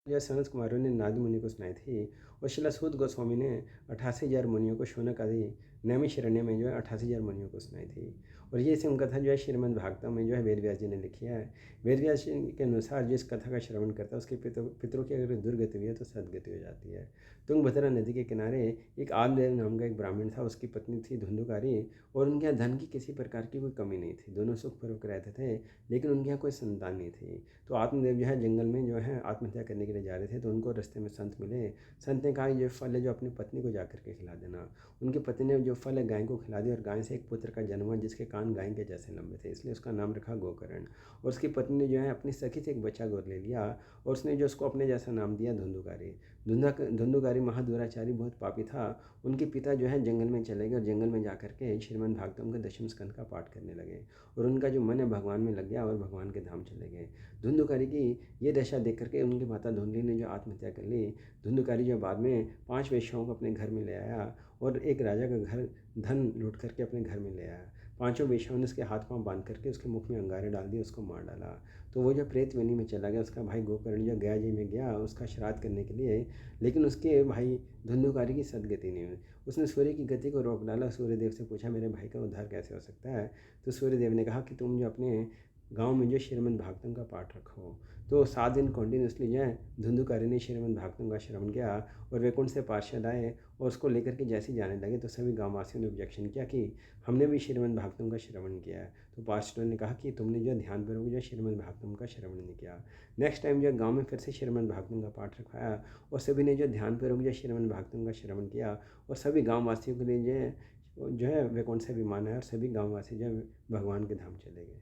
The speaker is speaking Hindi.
यह सनत कुमारों ने नारद मुनि को सुनाई थी। और शिला सूत गोस्वामी ने 88,000 मुनियों को शौनक आदि नैमिषारण्य में जो है 88,000 मुनियों को सुनाई थी। और ये सिम कथा जो है श्रीमद् भागवतम में जो है वेद व्यास जी ने लिखी है। वेद व्यास जी के अनुसार जिस कथा का श्रवण करता है उसके पितरों की अगर दुर्गति हुई है तो सदगति हो जाती है। तुंगभद्रा नदी के किनारे एक आलदेव नाम का एक ब्राह्मण था, उसकी पत्नी थी धुंधुकारी, और उनके यहाँ धन की किसी प्रकार की कोई कमी नहीं थी। दोनों सुखपूर्वक रहते थे, लेकिन उनके यहाँ कोई संतान नहीं थी। तो आत्मदेव जो है जंगल में जो है आत्महत्या करने के लिए जा रहे थे, तो उनको रास्ते में संत मिले। संत ने कहा ये फल है जो अपनी पत्नी को जा करके खिला देना। उनकी पत्नी ने जो फल है गाय को खिला दिया, और गाय से एक पुत्र का जन्म हुआ जिसके कान गाय के जैसे लंबे थे, इसलिए उसका नाम रखा गोकर्ण। और उसकी पत्नी ने जो है अपनी सखी से एक बच्चा गोद ले लिया, और उसने जो उसको अपने जैसा नाम दिया धुंधुकारी। धुंधुकारी महादुराचारी बहुत पापी था। उनके पिता जो है जंगल में चले गए, और जंगल में जा करके श्रीमद् भागवतम के दशम स्कंद का पाठ करने लगे, और उनका जो मन है भगवान में लग गया और भगवान के धाम चले गए। धुंधुकारी की ये दशा देख करके उनकी माता धुंधली ने जो आत्महत्या कर ली। धुंधुकारी जो बाद में 5 वेश्याओं को अपने घर में ले आया, और एक राजा का घर धन लूट करके अपने घर में ले आया। पांचों वेश्याओं ने उसके हाथ पांव बांध करके उसके मुख में अंगारे डाल दिए, उसको मार डाला। तो वो जो प्रेत योनि में चला गया, उसका भाई गोकर्ण जो गया जी में गया उसका श्राद्ध करने के लिए, लेकिन उसके भाई धुंधुकारी की सदगति नहीं हुई। उसने सूर्य की गति को रोक डाला। सूर्यदेव से पूछा मेरे भाई का उद्धार कैसे हो सकता है। तो सूर्यदेव ने कहा कि तुम जो अपने गांव में जो श्रीमद् भागवतम का पाठ रखो। तो 7 दिन कंटिन्यूसली जो है धुंधुकारी ने श्रीमद् भागवतम का श्रवण किया, और वैकुंठ से पार्षद आए और उसको लेकर के जैसे जाने लगे, तो सभी गाँव वासियों ने ऑब्जेक्शन किया कि हमने भी श्रीमद् भागवतम का श्रवण किया है। तो पार्षदों ने कहा कि तुमने जो ध्यानपूर्वक जो श्रीमद् भागवतम का श्रवण नहीं किया। नेक्स्ट टाइम जो गाँव में फिर से श्रीमद् भागवतम का पाठ रखवाया, और सभी ने जो ध्यानपूर्वक जो श्रीमद् भागवतम का श्रवण किया, और सभी गाँव वासियों के लिए जो है वैकुंठ से विमान आया, और सभी गाँव वासी जो है भगवान के धाम चले गए।